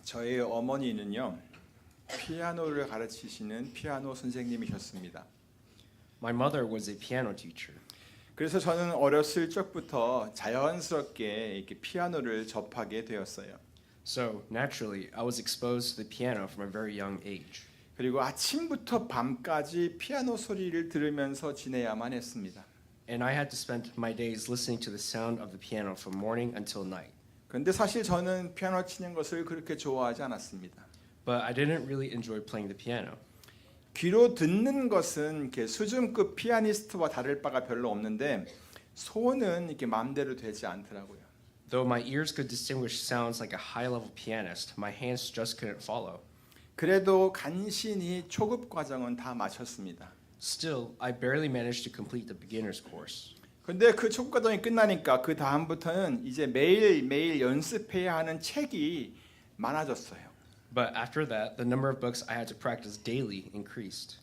저희 어머니는요 피아노를 가르치시는 피아노 선생님이셨습니다. My mother was a piano teacher. 그래서 저는 어렸을 적부터 자연스럽게 이렇게 피아노를 접하게 되었어요. So, naturally, I was exposed to the piano from a very young age. 그리고 아침부터 밤까지 피아노 소리를 들으면서 지내야만 했습니다. And I had to spend my days listening to the sound of the piano from morning until night. 그런데 사실 저는 피아노 치는 것을 그렇게 좋아하지 않았습니다. But I didn't really enjoy playing the piano. 귀로 듣는 것은 이렇게 수준급 피아니스트와 다를 바가 별로 없는데 손은 이렇게 마음대로 되지 않더라고요. Though my ears could distinguish sounds like a high-level pianist, my hands just couldn't follow. 그래도 간신히 초급 과정은 다 마쳤습니다. Still, I barely managed to complete the beginner's course. 근데 그 초급 과정이 끝나니까 그 다음부터는 이제 매일매일 연습해야 하는 책이 많아졌어요. But after that, the number of books I had to practice daily increased.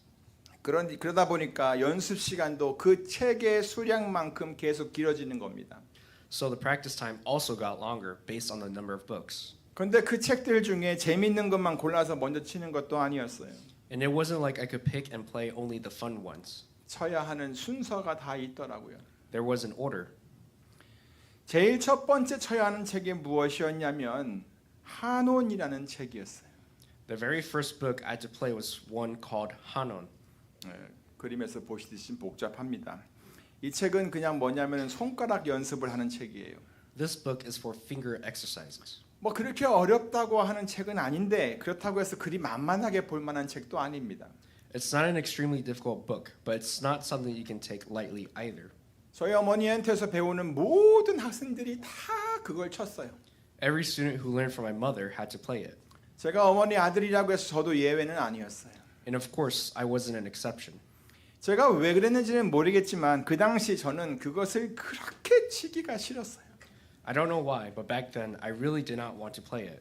그러다 보니까 연습 시간도 그 책의 수량만큼 계속 길어지는 겁니다. So the practice time also got longer based on the number of books. 그런데 그 책들 중에 재밌는 것만 골라서 먼저 치는 것도 아니었어요. And it wasn't like I could pick and play only the fun ones. 쳐야 하는 순서가 다 있더라고요. There was an order. 제일 첫 번째 쳐야 하는 책이 무엇이었냐면 한온이라는 책이었어요. The very first book I had to play was one called Hanon. 그림에서 보시듯이 복잡합니다. 이 책은 그냥 뭐냐면 손가락 연습을 하는 책이에요. This book is for finger exercises. 뭐 그렇게 어렵다고 하는 책은 아닌데 그렇다고 해서 그리 만만하게 볼 만한 책도 아닙니다. It's not an extremely difficult book, but it's not something you can take lightly either. 저희 어머니한테서 배우는 모든 학생들이 다 그걸 쳤어요. Every student who learned from my mother had to play it. 제가 어머니 아들이라고 해서 저도 예외는 아니었어요. And of course, I wasn't an exception. 제가 왜 그랬는지는 모르겠지만 그 당시 저는 그것을 그렇게 치기가 싫었어요. I don't know why, but back then I really did not want to play it.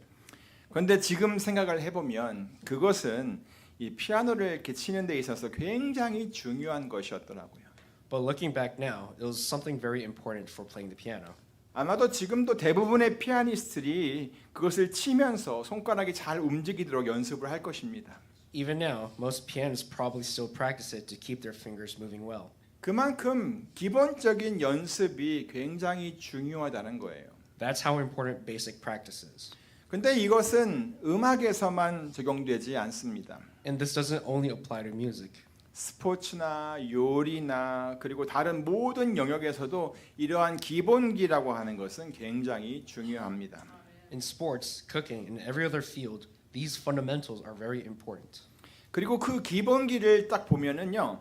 그런데 지금 생각을 해보면 그것은 이 피아노를 이렇게 치는 데 있어서 굉장히 중요한 것이었더라고요. But looking back now, it was something very important for playing the piano. 아마도 지금도 대부분의 피아니스트들이 그것을 치면서 손가락이 잘 움직이도록 연습을 할 것입니다. Even now, most pianists probably still practice it to keep their fingers moving well. 그만큼 기본적인 연습이 굉장히 중요하다는 거예요. That's how important basic practice is. 근데 이것은 음악에서만 적용되지 않습니다. And this doesn't only apply to music. 스포츠나 요리나 그리고 다른 모든 영역에서도 이러한 기본기라고 하는 것은 굉장히 중요합니다. In sports, cooking, and every other field, these fundamentals are very important. 그리고 그 기본기를 딱 보면은요.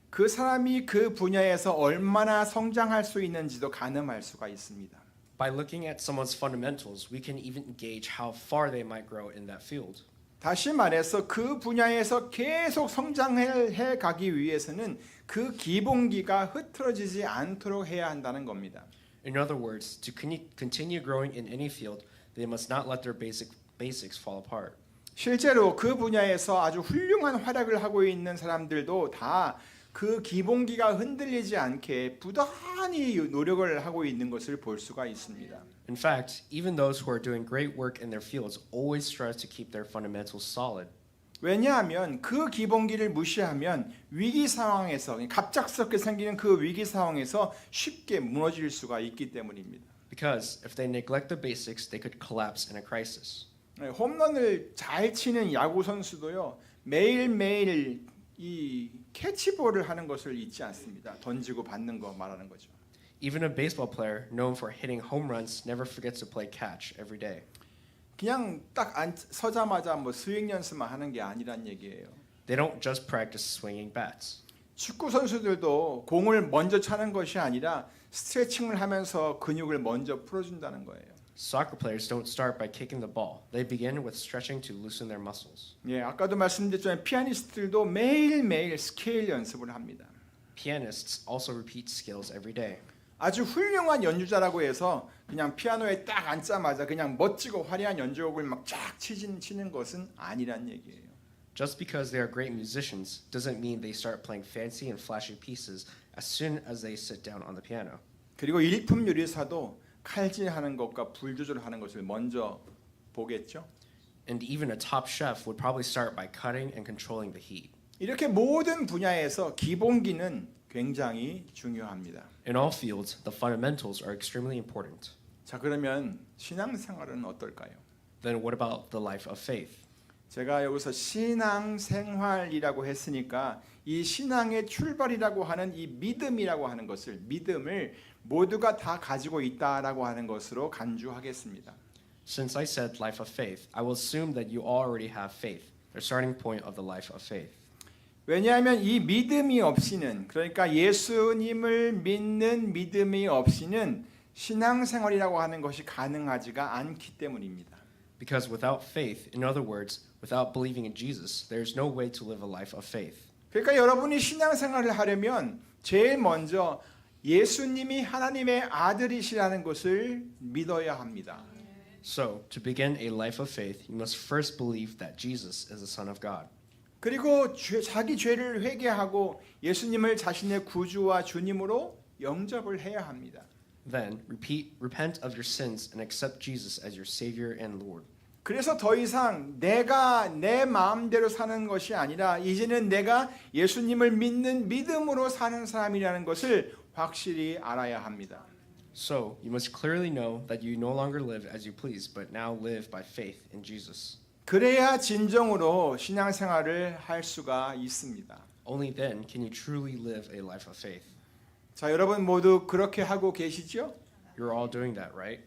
그 사람이 그 분야에서 얼마나 성장할 수 있는지도 가늠할 수가 있습니다. By looking at someone's fundamentals, we can even gauge how far they might grow in that field. 다시 말해서 그 분야에서 계속 성장해 가기 위해서는 그 기본기가 흐트러지지 않도록 해야 한다는 겁니다. In other words, to continue growing in any field, they must not let their basics fall apart. 실제로 그 분야에서 아주 훌륭한 활약을 하고 있는 사람들도 다 그 기본기가 흔들리지 않게 부단히 노력을 하고 있는 것을 볼 수가 있습니다. In fact, even those who are doing great work in their fields always strive to keep their fundamentals solid. 왜냐하면 그 기본기를 무시하면 위기 상황에서 갑작스럽게 생기는 그 위기 상황에서 쉽게 무너질 수가 있기 때문입니다. Because if they neglect the basics, they could collapse in a crisis. 홈런을 잘 치는 야구 선수도요 매일매일 이 캐치볼을 하는 것을 잊지 않습니다. 던지고 받는 거 말하는 거죠. Even a baseball player known for hitting home runs never forgets to play catch every day. 그냥 딱 서자마자 뭐 스윙 연습만 하는 게 아니란 얘기예요. They don't just practice swinging bats. 축구 선수들도 공을 먼저 차는 것이 아니라 스트레칭을 하면서 근육을 먼저 풀어준다는 거예요. Soccer players don't start by kicking the ball. They begin with stretching to loosen their muscles. 예, 아까도 말씀드렸지만 피아니스트들도 매일매일 스케일 연습을 합니다. Pianists also repeat skills every day. 아주 훌륭한 연주자라고 해서 그냥 피아노에 딱 앉자마자 그냥 멋지고 화려한 연주곡을 막 쫙 치는 것은 아니란 얘기예요. Just because they are great musicians doesn't mean they start playing fancy and flashy pieces as soon as they sit down on the piano. 그리고 일품 요리사도 칼질하는 것과 불 조절하는 것을 먼저 보겠죠. And even a top chef would probably start by cutting and controlling the heat. 이렇게 모든 분야에서 기본기는 굉장히 중요합니다. In all fields, the fundamentals are extremely important. 자, 그러면 신앙생활은 어떨까요? Then what about the life of faith? 제가 여기서 신앙생활이라고 했으니까 이 신앙의 출발이라고 하는 이 믿음이라고 하는 것을 믿음을 모두가 다 가지고 있다라고 하는 것으로 간주하겠습니다. Since I said life of faith, I will assume that you already have faith, the starting point of the life of faith. 왜냐하면 이 믿음이 없이는 그러니까 예수님을 믿는 믿음이 없이는 신앙생활이라고 하는 것이 가능하지가 않기 때문입니다. Because without faith, in other words, without believing in Jesus, there is no way to live a life of faith. 그러니까 여러분이 신앙생활을 하려면 제일 먼저 예수님이 하나님의 아들이시라는 것을 믿어야 합니다. So, to begin a life of faith, you must first believe that Jesus is the Son of God. 그리고 자기 죄를 회개하고 예수님을 자신의 구주와 주님으로 영접을 해야 합니다. Then, repent of your sins and accept Jesus as your Savior and Lord. 그래서 더 이상 내가 내 마음대로 사는 것이 아니라 이제는 내가 예수님을 믿는 믿음으로 사는 사람이라는 것을 확실히 알아야 합니다. So, you must clearly know that you no longer live as you please, but now live by faith in Jesus. 그래야 진정으로 신앙생활을 할 수가 있습니다. Only then can you truly live a life of faith. 자, 여러분 모두 그렇게 하고 계시죠? You're all doing that, right?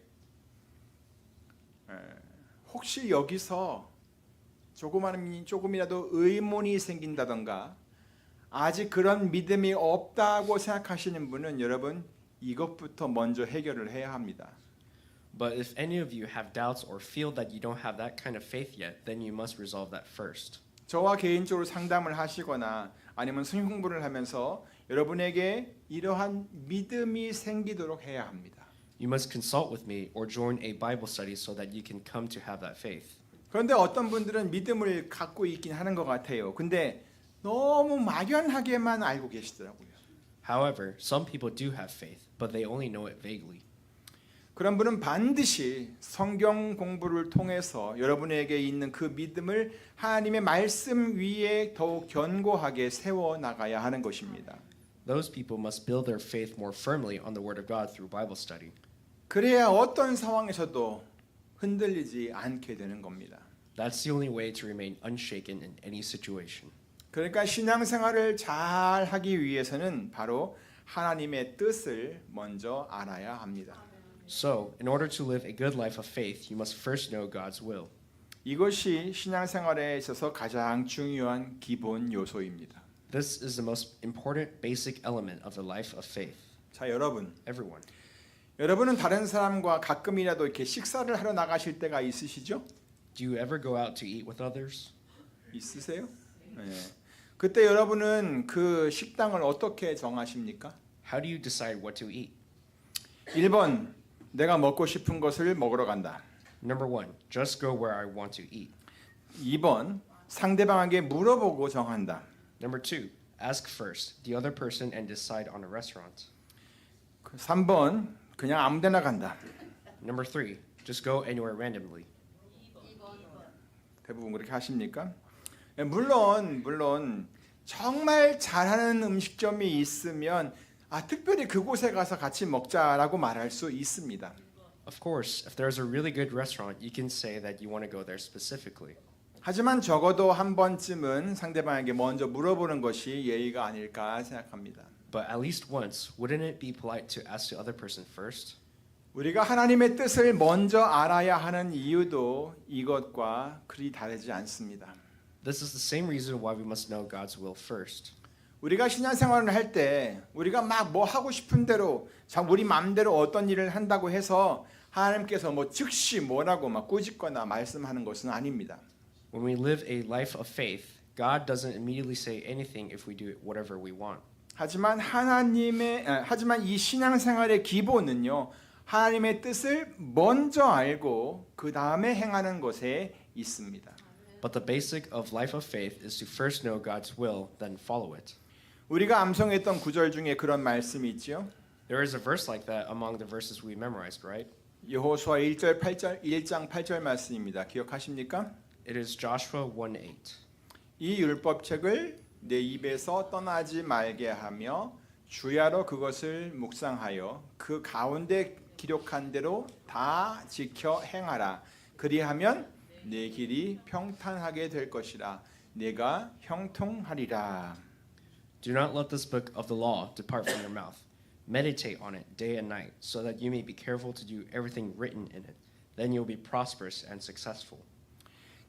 혹시 여기서 조금이라도 의문이 생긴다던가 아직 그런 믿음이 없다고 생각하시는 분은 여러분 이것부터 먼저 해결을 해야 합니다. But if any of you have doubts or feel that you don't have that kind of faith yet, then you must resolve that first. 저와 개인적으로 상담을 하시거나 아니면 성경 공부를 하면서 여러분에게 이러한 믿음이 생기도록 해야 합니다. You must consult with me or join a Bible study so that you can come to have that faith. 그런데 어떤 분들은 믿음을 갖고 있긴 하는 것 같아요. 근데 너무 막연하게만 알고 계시더라고요. However, some people do have faith, but they only know it vaguely. 그런 분은 반드시 성경 공부를 통해서 여러분에게 있는 그 믿음을 하나님의 말씀 위에 더욱 견고하게 세워 나가야 하는 것입니다. Those people must build their faith more firmly on the Word of God through Bible study. 그래야 어떤 상황에서도 흔들리지 않게 되는 겁니다. That's the only way to remain unshaken in any situation. 그러니까 신앙생활을 잘 하기 위해서는 바로 하나님의 뜻을 먼저 알아야 합니다. So, in order to live a good life of faith, you must first know God's will. 이것이 신앙생활에 있어서 가장 중요한 기본 요소입니다. This is the most important basic element of the life of faith. 자, 여러분. Everyone. 여러분은 다른 사람과 가끔이라도 이렇게 식사를 하러 나가실 때가 있으시죠? Do you ever go out to eat with others? 있으세요? 네. 그때 여러분은 그 식당을 어떻게 정하십니까? How do you decide what to eat? 1번, 내가 먹고 싶은 것을 먹으러 간다. Number 1, just go where I want to eat. 2번, 상대방에게 물어보고 정한다. Number 2, ask first the other person and decide on a restaurant. 3번, 그냥 아무데나 간다. Number 3, just go anywhere randomly. 대부분 그렇게 하십니까? 물론 정말 잘하는 음식점이 있으면 특별히 그곳에 가서 같이 먹자라고 말할 수 있습니다. Of course, if there's a really good restaurant, you can say that you want to go there specifically. 하지만 적어도 한 번쯤은 상대방에게 먼저 물어보는 것이 예의가 아닐까 생각합니다. But at least once, wouldn't it be polite to ask the other person first? 우리가 하나님의 뜻을 먼저 알아야 하는 이유도 이것과 그리 다르지 않습니다. This is the same reason why we must know God's will first. 우리가 신앙생활을 할 때 우리가 막 뭐 하고 싶은 대로 우리 마음대로 어떤 일을 한다고 해서 하나님께서 뭐 즉시 뭐라고 막 꾸짖거나 말씀하는 것은 아닙니다. When we live a life of faith, God doesn't immediately say anything if we do whatever we want. 하지만 하지만 이 신앙생활의 기본은요. 하나님의 뜻을 먼저 알고 그 다음에 행하는 것에 있습니다. But the basic of life of faith is to first know God's will, then follow it. 우리가 암송했던 구절 중에 그런 말씀이 있죠. There is a verse like that among the verses we memorized, right? 여호수아 1장 8절 말씀입니다. 기억하십니까? It is Joshua 1:8. 이 율법책을 내 입에서 떠나지 말게 하며 주야로 그것을 묵상하여 그 가운데 기록한 대로 다 지켜 행하라. 그리하면 내 길이 평탄하게 될 것이라. 내가 형통하리라. Do not let this book of the law depart from your mouth. Meditate on it day and night, so that you may be careful to do everything written in it. Then you will be prosperous and successful.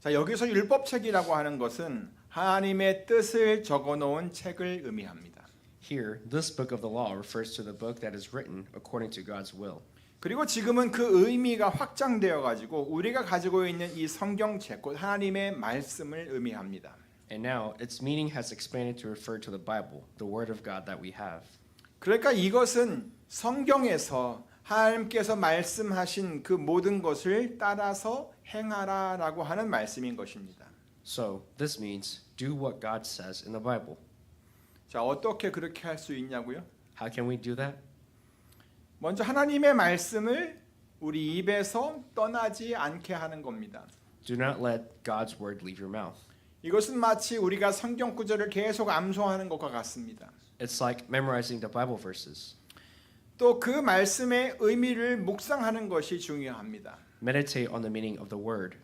자, 여기서 율법책이라고 하는 것은 하나님의 뜻을 적어 놓은 책을 의미합니다. Here, this book of the law refers to the book that is written according to God's will. 그리고 지금은 그 의미가 확장되어 가지고 우리가 가지고 있는 이 성경책 곧 하나님의 말씀을 의미합니다. And now, its meaning has expanded to refer to the Bible, the Word of God that we have. 그러니까 이것은 성경에서 하나님께서 말씀하신 그 모든 것을 따라서 행하라라고 하는 말씀인 것입니다. So, this means do what God says in the Bible. 자, 어떻게 그렇게 할 수 있냐고요? How can we do that? 먼저 하나님의 말씀을 우리 입에서 떠나지 않게 하는 겁니다. Do not let God's word leave your mouth. 이것은 마치 우리가 성경 구절을 계속 암송하는 것과 같습니다. It's like memorizing the Bible verses. 또 그 말씀의 의미를 묵상하는 것이 중요합니다. Meditate on the meaning of the word.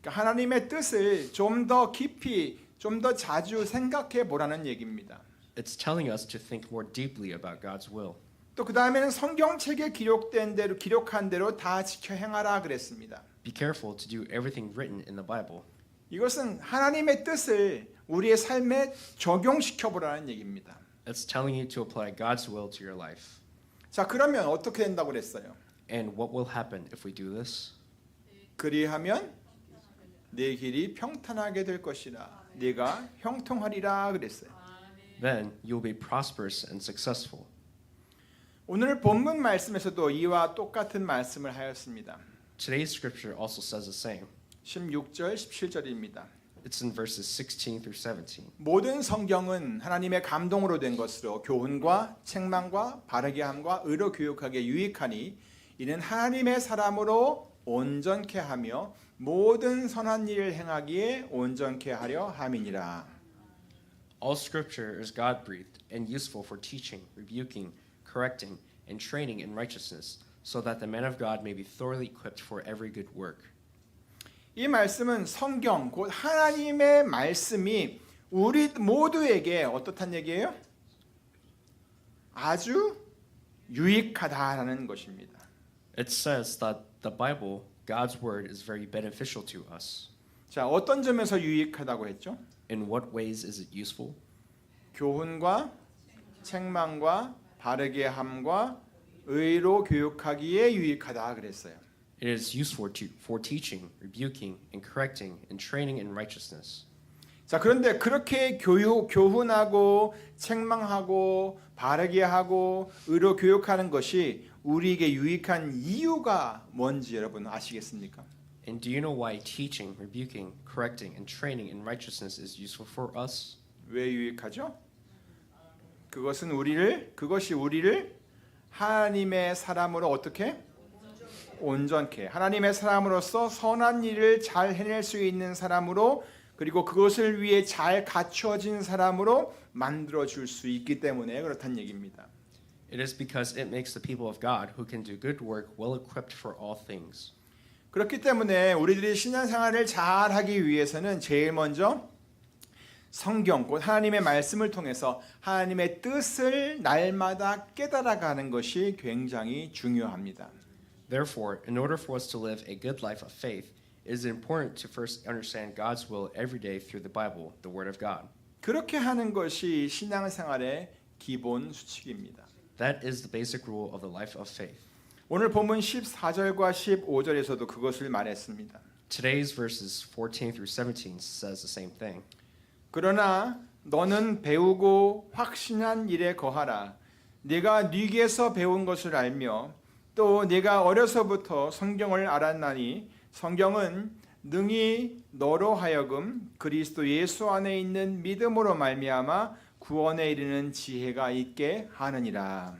그러니까 하나님의 뜻을 좀 더 깊이, 좀 더 자주 생각해 보라는 얘기입니다. It's telling us to think more deeply about God's will. 또 그 다음에는 성경책에 기록한 대로 다 지켜 행하라 그랬습니다. Be careful to do everything written in the Bible. 이것은 하나님의 뜻을 우리의 삶에 적용시켜 보라는 얘기입니다. It's telling you to apply God's will to your life. 자, 그러면 어떻게 된다고 그랬어요? And what will happen if we do this? 그리하면 내 길이 평탄하게 될 것이라. 네가 형통하리라 그랬어요. Then you'll be prosperous and successful. 오늘 본문 말씀에서도 이와 똑같은 말씀을 하였습니다. Today's scripture also says the same. 16절, 17절입니다. It's in verses 16 through 17. 모든 성경은 하나님의 감동으로 된 것으로 교훈과 책망과 바르게 함과 의로 교육하기에 유익하니 이는 하나님의 사람으로 온전케 하며 모든 선한 일을 행하기에 온전케 하려 함이니라. All scripture is God-breathed and useful for teaching, rebuking, correcting, and training in righteousness, so that the man of God may be thoroughly equipped for every good work. 이 말씀은 성경 곧 하나님의 말씀이 우리 모두에게 어떻단 얘기예요? 아주 유익하다라는 것입니다. It says that the Bible, God's word, is very beneficial to us. 자, 어떤 점에서 유익하다고 했죠? In what ways is it useful? 교훈과 책망과 바르게 함과 의로 교육하기에 유익하다 그랬어요. It is useful for teaching, rebuking, and correcting, and training in righteousness. 자, 그런데 그렇게 교훈하고 책망하고 바르게 하고 의로 교육하는 것이 우리에게 유익한 이유가 뭔지 여러분 아시겠습니까? And do you know why teaching, rebuking, correcting, and training in righteousness is useful for us? 왜 유익하죠? 그것이 우리를 하나님의 사람으로 어떻게 온전케 하나님의 사람으로서 선한 일을 잘 해낼 수 있는 사람으로 그리고 그것을 위해 잘 갖춰진 사람으로 만들어 줄 수 있기 때문에 그렇다는 얘기입니다. It is because it makes the people of God who can do good work well equipped for all things. 그렇기 때문에 우리들이 신앙생활을 잘 하기 위해서는 제일 먼저 성경 곧 하나님의 말씀을 통해서 하나님의 뜻을 날마다 깨달아가는 것이 굉장히 중요합니다. Therefore, in order for us to live a good life of faith, it is important to first understand God's will every day through the Bible, the Word of God. 그렇게 하는 것이 신앙생활의 기본 수칙입니다. That is the basic rule of the life of faith. 오늘 본문 14절과 15절에서도 그것을 말했습니다. Today's verses 14 through 17 says the same thing. 그러나 너는 배우고 확신한 일에 거하라. 네가 네게서 배운 것을 알며 또 네가 어려서부터 성경을 알았나니 성경은 능히 너로 하여금 그리스도 예수 안에 있는 믿음으로 말미암아 구원에 이르는 지혜가 있게 하느니라.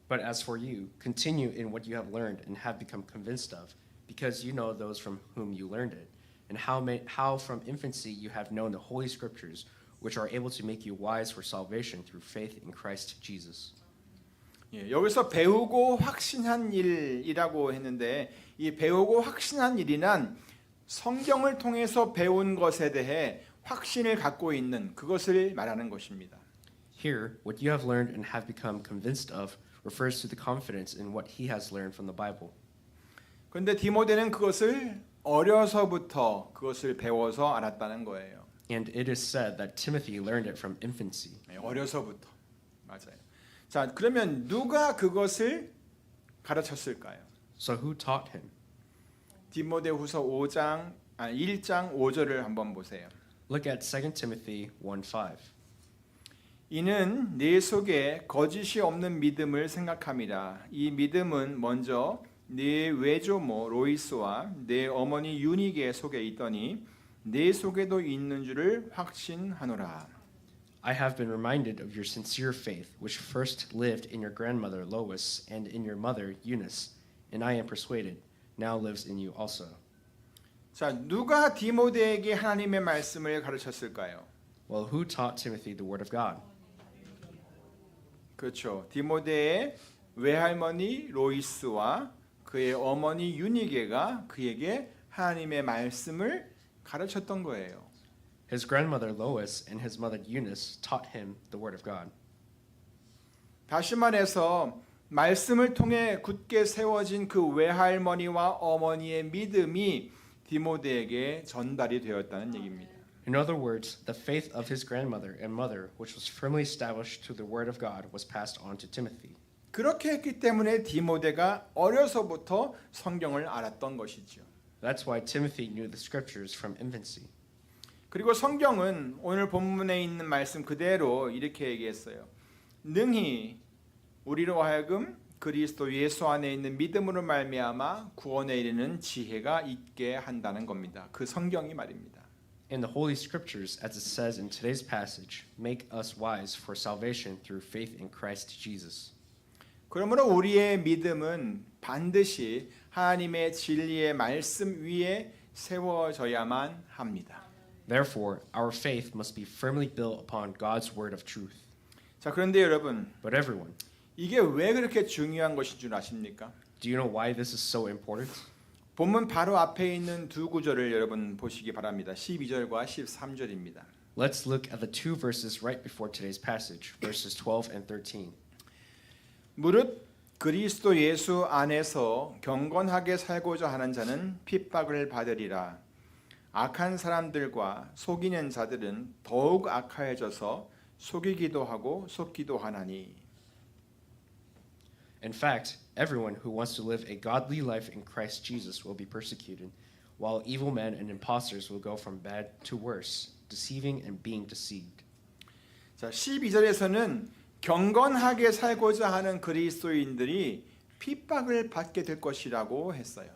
But as for you, continue in what you have learned and have become convinced of, because you know those from whom you learned it, and how from infancy you have known the Holy Scriptures, which are able to make you wise for salvation through faith in Christ Jesus. 예, 여기서 배우고 확신한 일이라고 했는데 이 배우고 확신한 일이란 성경을 통해서 배운 것에 대해 확신을 갖고 있는 그것을 말하는 것입니다. Here, what you have learned and have become convinced of refers to the confidence in what he has learned from the Bible. 그런데 디모데는 그것을 어려서부터 그것을 배워서 알았다는 거예요. And it is said that Timothy learned it from infancy. 네, 어려서부터. 맞아요. 자, 그러면 누가 그것을 가르쳤을까요? So who taught him? 디모데후서 1장 5절을 한번 보세요. Look at 2 Timothy 1:5. 이는 내 속에 거짓이 없는 믿음을 생각함이라. 이 믿음은 먼저 내 외조모 로이스와 내 어머니 유니게 속에 있더니 내 속에도 있는 줄을 확신하노라. I have been reminded of your sincere faith, which first lived in your grandmother Lois and in your mother Eunice, and I am persuaded now lives in you also. 자, 누가 디모데에게 하나님의 말씀을 가르쳤을까요? Well, who taught Timothy the word of God? 그렇죠. 디모데의 외할머니 로이스와 그의 어머니 유니게가 그에게 하나님의 말씀을 가르쳤던 거예요. His grandmother Lois and his mother Eunice taught him the word of God. 다시 말해서 말씀을 통해 굳게 세워진 그 외할머니와 어머니의 믿음이 디모데에게 전달이 되었다는 얘기입니다. In other words, the faith of his grandmother and mother, which was firmly established to the word of God, was passed on to Timothy. 그렇게 했기 때문에 디모데가 어려서부터 성경을 알았던 것이죠. That's why Timothy knew the scriptures from infancy. 그리고 성경은 오늘 본문에 있는 말씀 그대로 이렇게 얘기했어요. 능히 우리로 하여금 그리스도 예수 안에 있는 믿음으로 말미암아 구원에 이르는 지혜가 있게 한다는 겁니다. 그 성경이 말입니다. And the Holy Scriptures, as it says in today's passage, make us wise for salvation through faith in Christ Jesus. 그러므로 우리의 믿음은 반드시 하나님의 진리의 말씀 위에 세워져야만 합니다. Therefore, our faith must be firmly built upon God's word of truth. 자, 그런데 여러분, But everyone, 이게 왜 그렇게 중요한 것인 줄 아십니까? do you know why this is so important? 본문 바로 앞에 있는 두 구절을 여러분 보시기 바랍니다. 12절과 13절입니다. Let's look at the two verses right before today's passage, verses 12 and 13. 무릇 그리스도 예수 안에서 경건하게 살고자 하는 자는 핍박을 받으리라. 악한 사람들과 속이는 자들은 더욱 악하여져서 속이기도 하고 속기도 하나니. In fact, everyone who wants to live a godly life in Christ Jesus will be persecuted, while evil men and impostors will go from bad to worse, deceiving and being deceived. 자, 12절에서는 경건하게 살고자 하는 그리스도인들이 핍박을 받게 될 것이라고 했어요.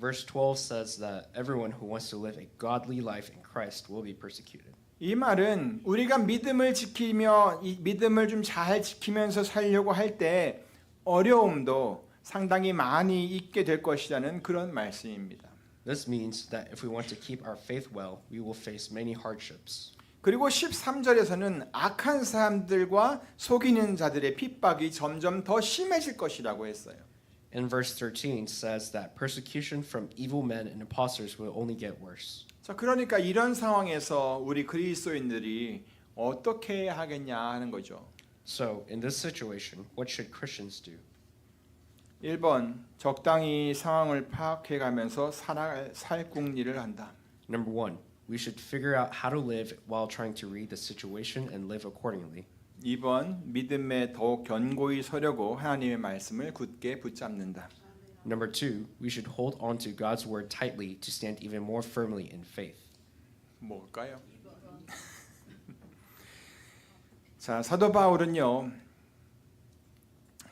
Verse 12 says that everyone who wants to live a godly life in Christ will be persecuted. 이 말은 우리가 믿음을 지키며 이 믿음을 좀 잘 지키면서 살려고 할 때 어려움도 상당히 많이 있게 될 것이라는 그런 말씀입니다. This means that if we want to keep our faith well, we will face many hardships. 그리고 13절에서는 악한 사람들과 속이는 자들의 핍박이 점점 더 심해질 것이라고 했어요. And verse 13 says that persecution from evil men and impostors will only get worse. 자, 그러니까 이런 상황에서 우리 그리스도인들이 어떻게 해야 하겠냐 하는 거죠. So, in this situation, what should Christians do? 1번, 적당히 상황을 파악해 가면서 살궁리를 한다. Number 1, we should figure out how to live while trying to read the situation and live accordingly. 2번, 믿음에 더욱 견고히 서려고 하나님의 말씀을 굳게 붙잡는다. Number 2, we should hold on to God's word tightly to stand even more firmly in faith. 뭘까요? 자, 사도 바울은요,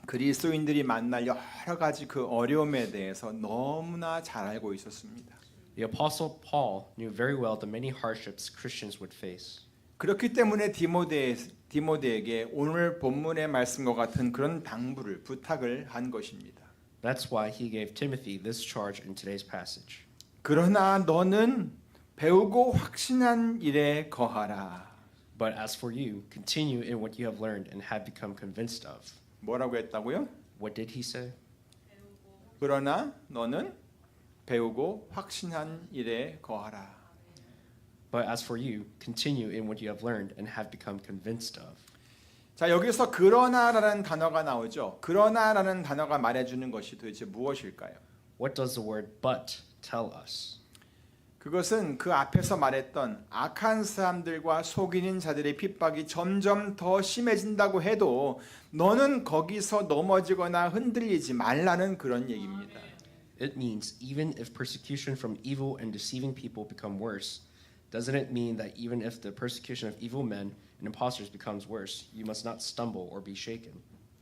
그리스도인들이 만날 여러 가지 그 어려움에 대해서 너무나 잘 알고 있었습니다. The apostle Paul knew very well the many hardships Christians would face. 그렇기 때문에 디모데에게 오늘 본문의 말씀과 같은 그런 당부를 부탁을 한 것입니다. That's why he gave Timothy this charge in today's passage. 그러나 너는 배우고 확신한 일에 거하라. But as for you, continue in what you have learned and have become convinced of. 뭐라고 했다고요? What did he say? 그러나 너는 배우고 확신한 일에 거하라. But as for you, continue in what you have learned and have become convinced of. 자, 여기서 그러나라는 단어가 나오죠. 그러나라는 단어가 말해주는 것이 도대체 무엇일까요? What does the word but tell us? 그것은 그 앞에서 말했던 악한 사람들과 속이는 자들의 핍박이 점점 더 심해진다고 해도 너는 거기서 넘어지거나 흔들리지 말라는 그런 얘기입니다. It means even if persecution from evil and deceiving people become worse, doesn't it mean that even if the persecution of evil men and impostors becomes worse, you must not stumble or be shaken?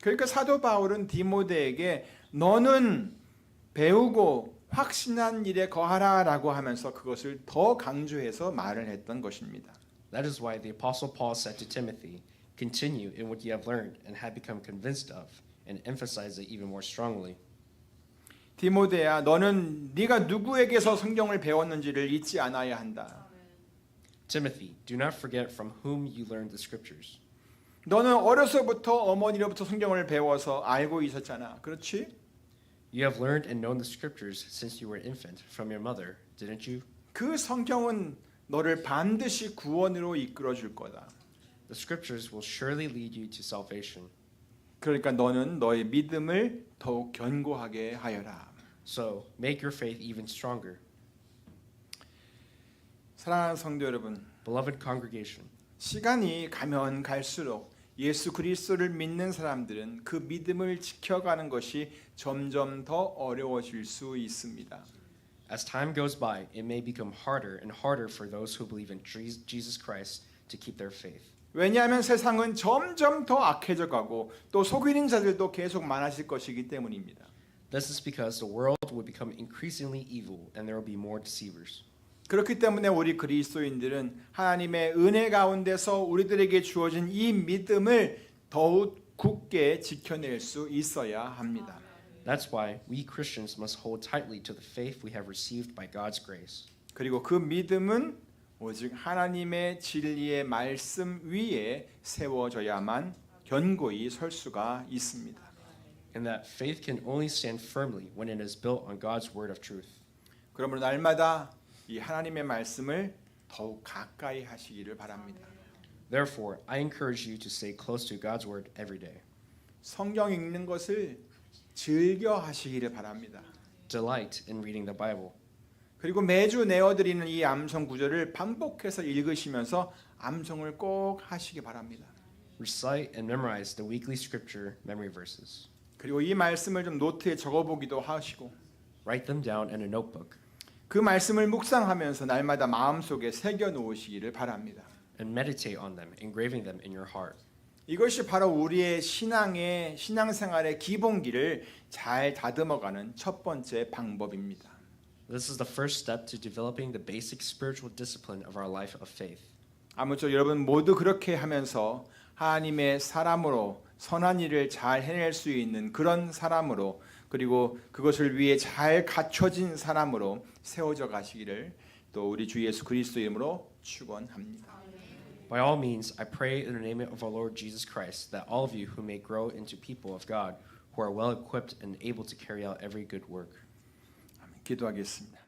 그러니까 사도 바울은 디모데에게 너는 배우고 확신한 일에 거하라라고 하면서 그것을 더 강조해서 말을 했던 것입니다. That is why the apostle Paul said to Timothy, continue in what you have learned and have become convinced of, and emphasize it even more strongly. 디모데야, 너는 네가 누구에게서 성경을 배웠는지를 잊지 않아야 한다. Timothy, do not forget from whom you learned the scriptures. 너는 어려서부터 어머니로부터 성경을 배워서 알고 있었잖아. 그렇지? You have learned and known the scriptures since you were an infant from your mother, didn't you? 그 성경은 너를 반드시 구원으로 이끌어 줄 거다. The scriptures will surely lead you to salvation. 그러니까 너는 너의 믿음을 더욱 견고하게 하여라. So make your faith even stronger. 사랑하는 성도 여러분, Beloved congregation, 시간이 가면 갈수록 예수 그리스도를 믿는 사람들은 그 믿음을 지켜가는 것이 점점 더 어려워질 수 있습니다. as time goes by, it may become harder and harder for those who believe in Jesus Christ to keep their faith. 왜냐하면 세상은 점점 더 악해져 가고 또 속이는 자들도 계속 많아질 것이기 때문입니다. This is because the world will become increasingly evil and there will be more deceivers. 그렇기 때문에 우리 그리스도인들은 하나님의 은혜 가운데서 우리들에게 주어진 이 믿음을 더욱 굳게 지켜낼 수 있어야 합니다. That's why we Christians must hold tightly to the faith we have received by God's grace. 그리고 그 믿음은 오직 하나님의 진리의 말씀 위에 세워져야만 견고히 설 수가 있습니다. And that faith can only stand firmly when it is built on God's word of truth. 그러므로 날마다 이 하나님의 말씀을 더욱 가까이 하시기를 바랍니다. Therefore, I encourage you to stay close to God's word every day. 성경 읽는 것을 즐겨 하시기를 바랍니다. Delight in reading the Bible. 그리고 매주 내어드리는 이 암송 구절을 반복해서 읽으시면서 암송을 꼭 하시기 바랍니다. Recite and memorize the weekly scripture memory verses. 그리고 이 말씀을 좀 노트에 적어보기도 하시고 Write them down in a notebook 그 말씀을 묵상하면서 날마다 마음속에 새겨 놓으시기를 바랍니다. and meditate on them, engraving them in your heart. 이것이 바로 우리의 신앙생활의 기본기를 잘 다듬어가는 첫 번째 방법입니다. This is the first step to developing the basic spiritual discipline of our life of faith. 아무쪼록 여러분 모두 그렇게 하면서 하나님의 사람으로 선한 일을 잘 해낼 수 있는 그런 사람으로 그리고 그것을 위해 잘 갖춰진 사람으로 세워져 가시기를 또 우리 주 예수 그리스도 이름으로 축원합니다. By all means, I pray in the name of our Lord Jesus Christ that all of you who may grow into people of God who are well equipped and able to carry out every good work. 기도하겠습니다.